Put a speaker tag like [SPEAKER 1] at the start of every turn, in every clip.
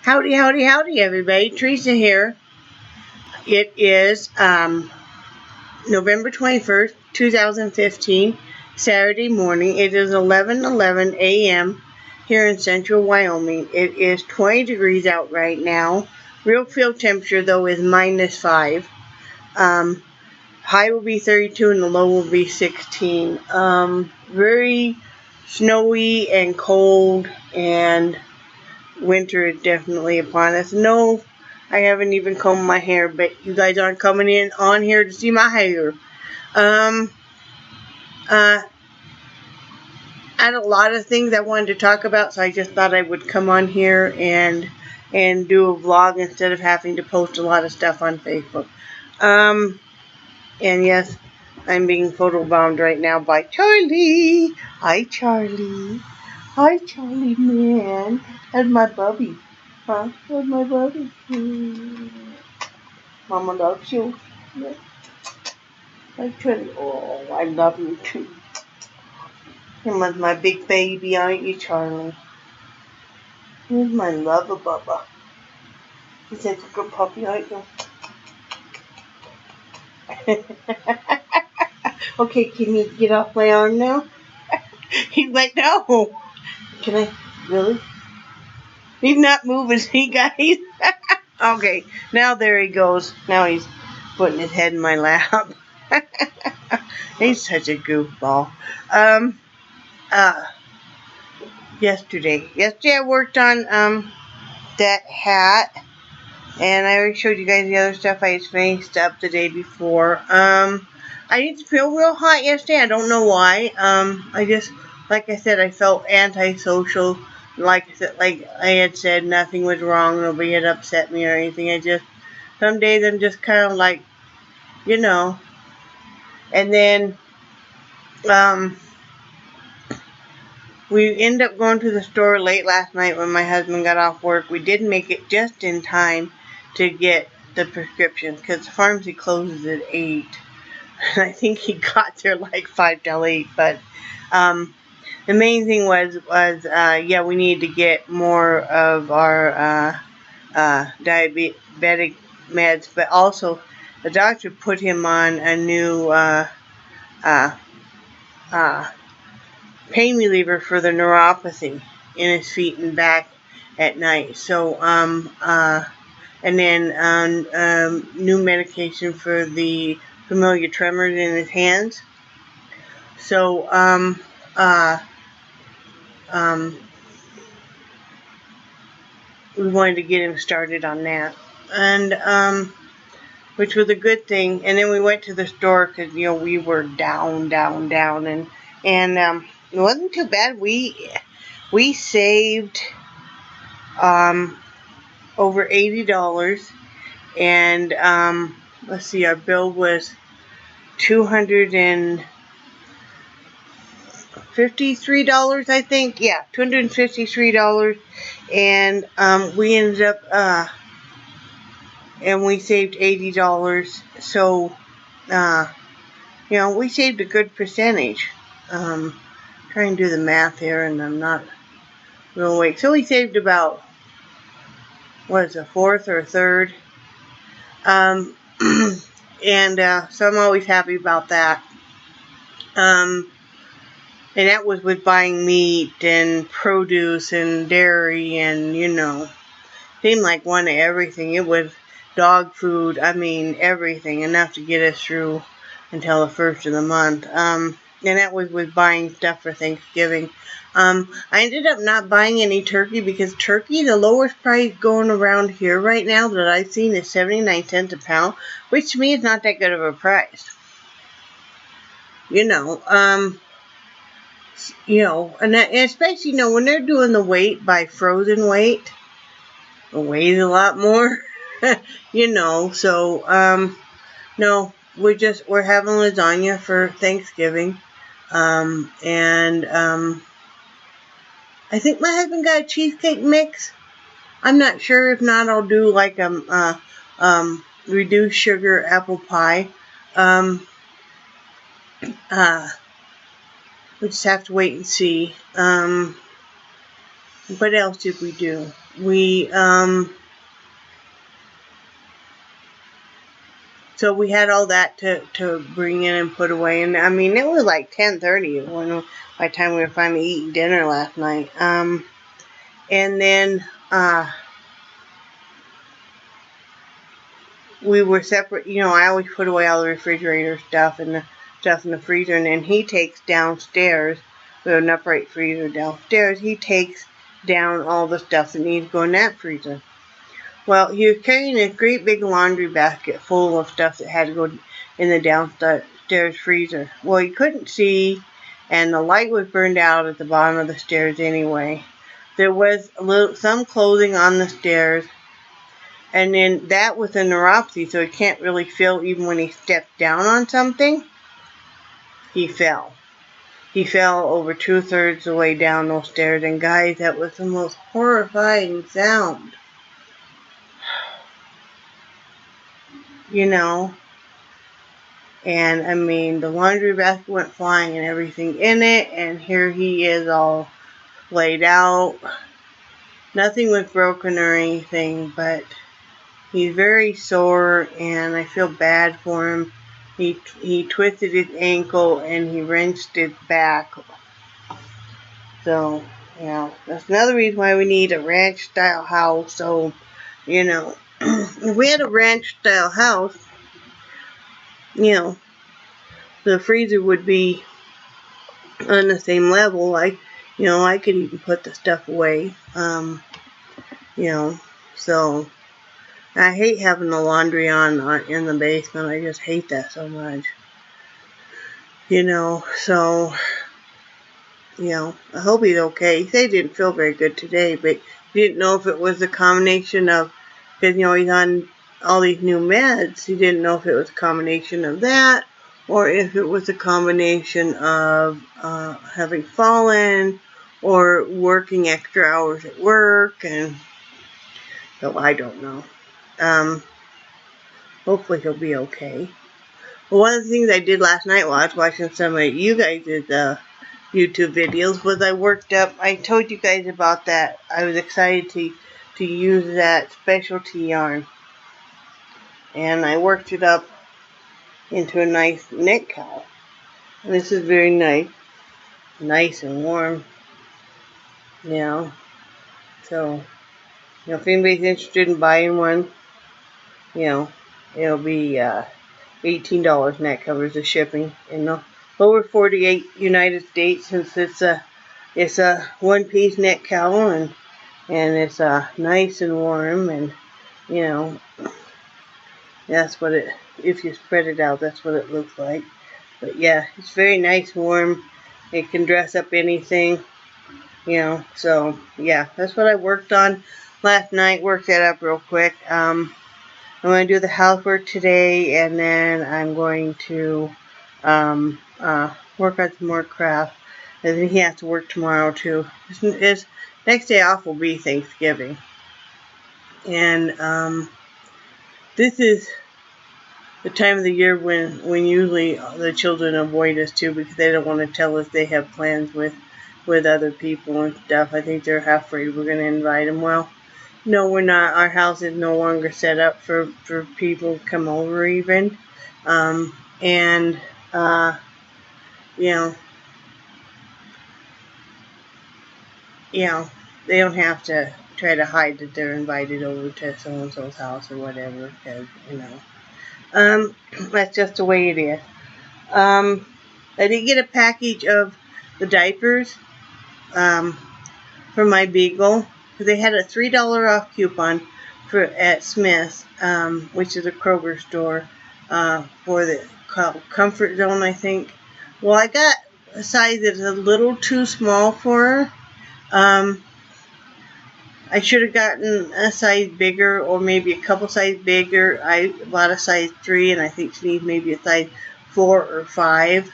[SPEAKER 1] Howdy, howdy, howdy, everybody. Theresa here. It is November 21st, 2015, Saturday morning. It is 11:11 a.m. here in central Wyoming. It is 20 degrees out right now. Real field temperature, though, is -5. High will be 32 and the low will be 16. Very snowy and cold, and winter is definitely upon us. No, I haven't even combed my hair, but you guys aren't coming in on here to see my hair. I had a lot of things I wanted to talk about, so I just thought I would come on here and do a vlog instead of having to post a lot of stuff on Facebook. And yes, I'm being photobombed right now by Charlie. Hi, Charlie. Hi, Charlie, man. That's my bubby. Huh? That's my bubby. Mama loves you. Yeah. Hi, Charlie. Oh, I love you too. You're my big baby, aren't you, Charlie? You're my lover, Bubba. You're such a good puppy, aren't you? Okay, can you get off my arm now? He's like, no. Can I? Really? He's not moving, see, guys? Okay, now there he goes. Now he's putting his head in my lap. He's such a goofball. Yesterday I worked on that hat, and I already showed you guys the other stuff I had finished up the day before. I didn't feel real hot yesterday. I don't know why. I just, like I said, I felt antisocial. Like I had said, nothing was wrong. Nobody had upset me or anything. Some days I'm just kind of like, you know. And then, we ended up going to the store late last night when my husband got off work. We did make it just in time to get the prescriptions because the pharmacy closes at 8. And I think he got there like 5 till 8. But the main thing was we needed to get more of our diabetic meds. But also, the doctor put him on a new pain reliever for the neuropathy in his feet and back at night. So, and then new medication for the familiar tremors in his hands. So, we wanted to get him started on that, and which was a good thing. And then we went to the store because we were down, and it wasn't too bad. We saved over $80, and let's see, our bill was $253, I think. Yeah, $253, and we ended up and we saved $80. So we saved a good percentage. Trying to do the math here, and I'm not real awake. So we saved about, what is a fourth or a third? And so I'm always happy about that. And that was with buying meat and produce and dairy and, seemed like one of everything. It was dog food, everything, enough to get us through until the first of the month. And that was with buying stuff for Thanksgiving. I ended up not buying any turkey because turkey, the lowest price going around here right now that I've seen is 79 cents a pound, which to me is not that good of a price. And especially, when they're doing the weight by frozen weight, it weighs a lot more, so, no, we're having lasagna for Thanksgiving. I think my husband got a cheesecake mix. I'm not sure. If not, I'll do like reduced sugar apple pie. We just have to wait and see. what else did we do? So we had all that to bring in and put away, and I mean, it was like 10:30 by the time we were finally eating dinner last night. And then we were separate. You know, I always put away all the refrigerator stuff and the stuff in the freezer, and then he takes downstairs. We have an upright freezer downstairs. He takes down all the stuff that needs to go in that freezer. Well, he was carrying a great big laundry basket full of stuff that had to go in the downstairs freezer. Well, he couldn't see, and the light was burned out at the bottom of the stairs anyway. There was some clothing on the stairs, and then that was a neuropathy, so he can't really feel even when he stepped down on something. He fell. He fell over 2/3 of the way down those stairs, and guys, that was the most horrifying sound. You know, and I mean, the laundry basket went flying and everything in it, and here he is all laid out. Nothing was broken or anything, but he's very sore, and I feel bad for him. He twisted his ankle and he wrenched his back. So, you know, that's another reason why we need a ranch-style house. So, you know, if we had a ranch-style house, you know, the freezer would be on the same level. I could even put the stuff away. You know, so I hate having the laundry on in the basement. I just hate that so much. You know, so, you know, I hope he's okay. He said he didn't feel very good today, but he didn't know if it was a combination of, because, you know, he's on all these new meds. He didn't know if it was a combination of that, or if it was a combination of having fallen, or working extra hours at work, and so I don't know. Hopefully he'll be okay. Well, one of the things I did last night while I was watching some of you guys' YouTube videos was I told you guys about that. I was excited to use that specialty yarn. And I worked it up into a nice neck cowl. And this is very nice and warm. You know. So, you know, if anybody's interested in buying one, you know, it'll be $18, and that covers the shipping in the lower 48 United States, since it's a one-piece neck cowl, and it's nice and warm, and you know, that's what if you spread it out, that's what it looks like. But yeah, it's very nice and warm. It can dress up anything, you know. So yeah, that's what I worked on last night. Worked that up real quick. I'm going to do the housework today, and then I'm going to work on some more craft. And then he has to work tomorrow too. His next day off will be Thanksgiving. And this is the time of the year when usually the children avoid us too, because they don't want to tell us they have plans with other people and stuff. I think they're half afraid we're going to invite them. Well, no, we're not. Our house is no longer set up for people to come over even. You know, they don't have to try to hide that they're invited over to so-and-so's house or whatever, because, you know, that's just the way it is. I did get a package of the diapers for my beagle, because they had a $3 off coupon at Smith's, which is a Kroger store, for the Comfort Zone, I think. Well, I got a size that's a little too small for her. I should have gotten a size bigger, or maybe a couple sizes bigger. I bought a size 3, and I think she needs maybe a size 4 or 5.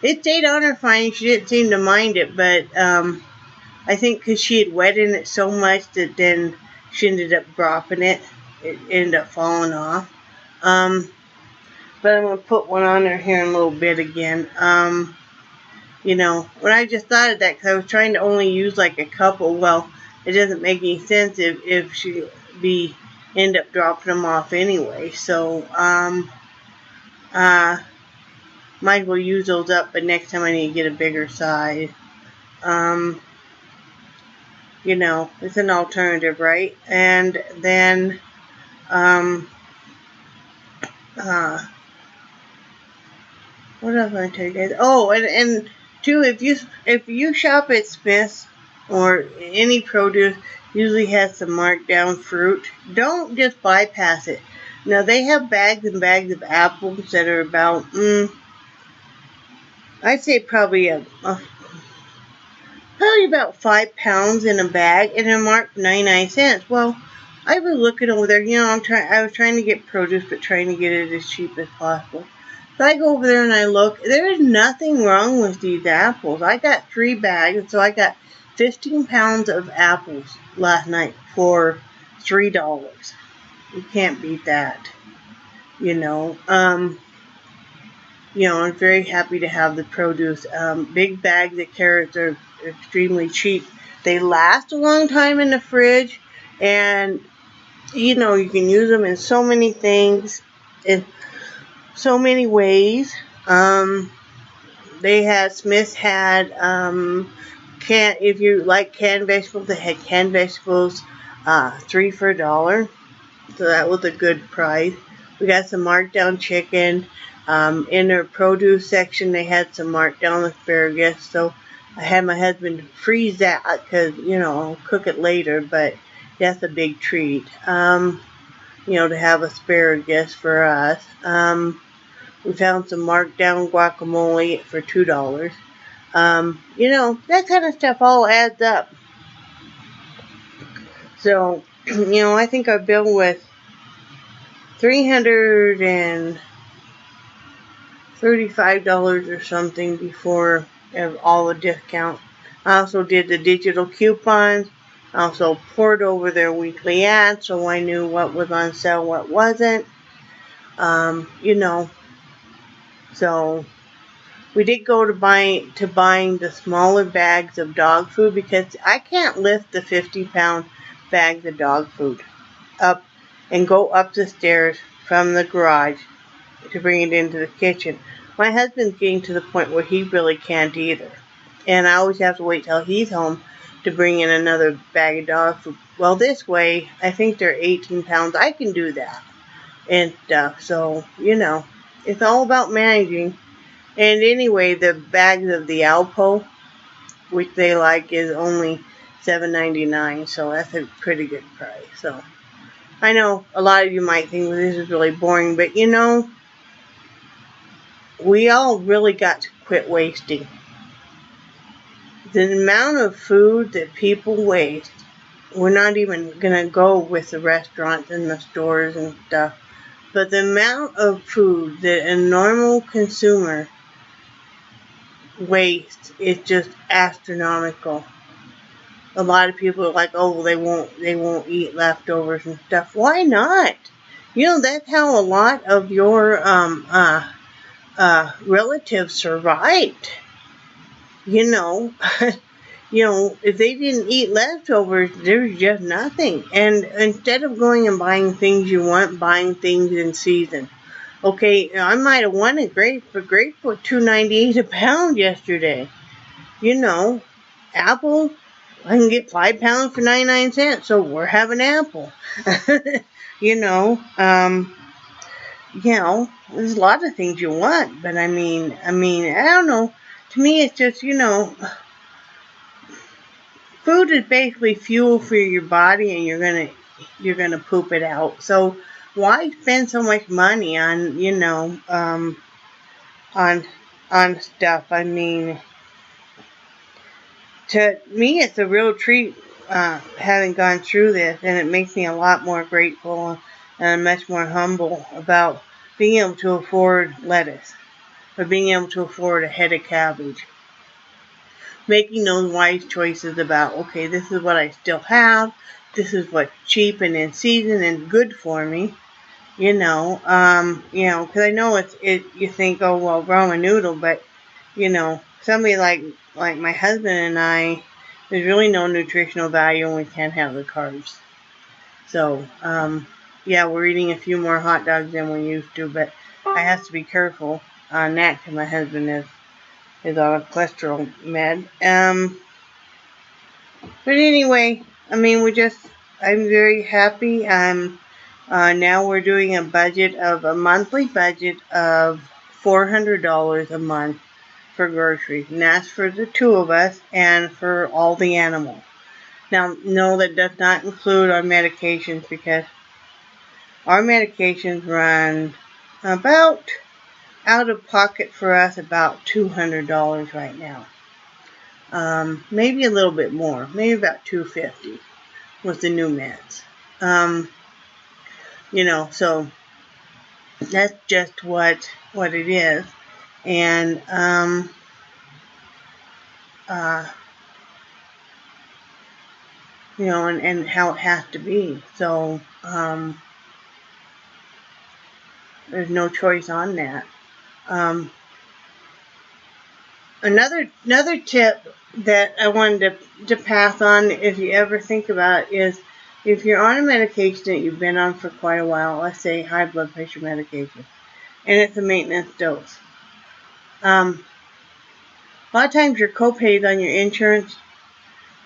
[SPEAKER 1] It stayed on her fine. She didn't seem to mind it, but I think because she had wet in it so much that then she ended up dropping it. It ended up falling off. But I'm going to put one on her here in a little bit again. You know, when I just thought of that, because I was trying to only use like a couple. Well, it doesn't make any sense if she end up dropping them off anyway. So might as well use those up. But next time I need to get a bigger size. Um, you know, it's an alternative, right? And then um, uh, what else I tell you guys? Oh, and two, if you shop at Smith's or any produce usually has some marked down fruit, don't just bypass it. Now they have bags and bags of apples that are about I'd say probably probably about 5 pounds in a bag, and they're marked 99 cents. Well, I was looking over there. You know, I was trying to get produce, but trying to get it as cheap as possible. So I go over there and I look. There is nothing wrong with these apples. I got 3 bags, so I got 15 pounds of apples last night for $3. You can't beat that. You know. I'm very happy to have the produce. Big bags of carrots are extremely cheap. They last a long time in the fridge, and you can use them in so many things, in so many ways. Smith had if you like canned vegetables, they had canned vegetables 3 for $1, so that was a good price. We got some markdown chicken. In their produce section, they had some markdown asparagus, so I had my husband freeze that because, I'll cook it later, but that's a big treat, to have asparagus for us. We found some markdown guacamole for $2. That kind of stuff all adds up. So, I think our bill was $335 or something before all the discount. I also did the digital coupons. I also poured over their weekly ads, so I knew what was on sale, what wasn't. So we did go to buying the smaller bags of dog food because I can't lift the 50-pound bags of dog food up and go up the stairs from the garage to bring it into the kitchen. My husband's getting to the point where he really can't either. And I always have to wait till he's home to bring in another bag of dog food. Well, this way, I think they're 18 pounds. I can do that and stuff. So, it's all about managing. And anyway, the bags of the Alpo, which they like, is only $7.99. So that's a pretty good price. So I know a lot of you might think, well, this is really boring. But, we all really got to quit wasting. The amount of food that people waste, we're not even going to go with the restaurants and the stores and stuff, but the amount of food that a normal consumer wastes is just astronomical. A lot of people are like, oh, they won't eat leftovers and stuff. Why not? That's how a lot of your relatives survived. If they didn't eat leftovers, there's just nothing. And instead of going and buying things you want, buying things in season. Okay, I might have won a grape for $2.98 a pound yesterday. Apple, I can get 5 pounds for 99 cents, so we're having apple. There's a lot of things you want, but I mean, I don't know. To me, it's just, food is basically fuel for your body, and you're gonna poop it out. So why spend so much money on, on stuff? I mean, to me, it's a real treat having gone through this, and it makes me a lot more grateful and much more humble about being able to afford lettuce, or being able to afford a head of cabbage. Making those wise choices about, okay, this is what I still have, this is what's cheap and in season and good for me, because I know you think, oh, well, ramen noodle, but, somebody like my husband and I, there's really no nutritional value and we can't have the carbs. So, yeah, we're eating a few more hot dogs than we used to, but I have to be careful on that because my husband is on a cholesterol med. But anyway, I mean, I'm very happy. Now we're doing a monthly budget of $400 a month for groceries. And that's for the two of us and for all the animals. Now, no, that does not include our medications because our medications run about out of pocket for us about $200 right now. Maybe a little bit more, maybe about $250 with the new meds. So that's just what it is, and and how it has to be. So there's no choice on that. Another tip that I wanted to pass on, if you ever think about it, is if you're on a medication that you've been on for quite a while, let's say high blood pressure medication, and it's a maintenance dose. A lot of times your copays on your insurance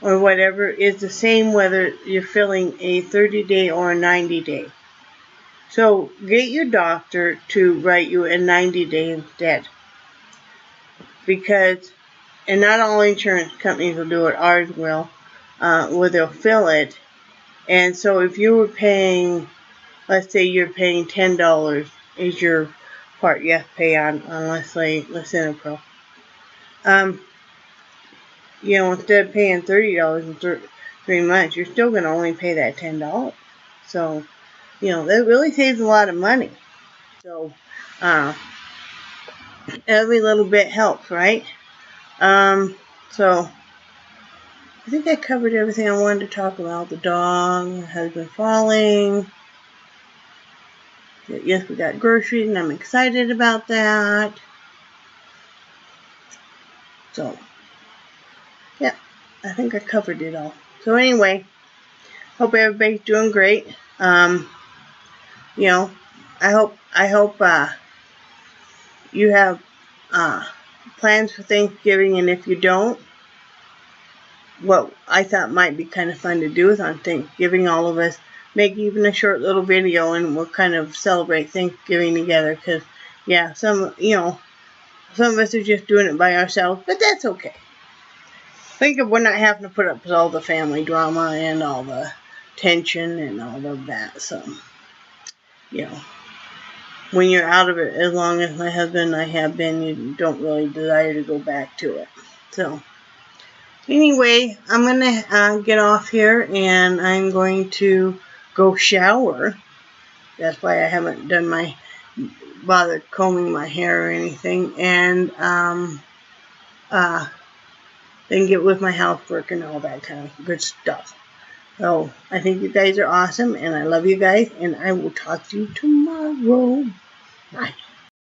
[SPEAKER 1] or whatever is the same whether you're filling a 30-day or a 90-day. So get your doctor to write you a 90-day instead. And not all insurance companies will do it, ours will, where they'll fill it. And so if you were paying, let's say you're paying $10 is your part you have to pay on let's say Lisinopril. Instead of paying $30 in 3 months, you're still going to only pay that $10. So, that really saves a lot of money. So, every little bit helps, right? So, I think I covered everything I wanted to talk about. The dog, my husband falling. Yes, we got groceries, and I'm excited about that. So, yeah, I think I covered it all. So anyway, hope everybody's doing great. I hope you have plans for Thanksgiving, and if you don't, what I thought might be kind of fun to do is on Thanksgiving, all of us make even a short little video and we'll kind of celebrate Thanksgiving together. Because, yeah, some of us are just doing it by ourselves, but that's okay. Think of we're not having to put up with all the family drama and all the tension and all of that. So, when you're out of it, as long as my husband and I have been, you don't really desire to go back to it. So, anyway, I'm going to get off here and I'm going to go shower. That's why I haven't bothered combing my hair or anything. And then get with my housework and all that kind of good stuff. So, I think you guys are awesome and I love you guys and I will talk to you tomorrow. Bye.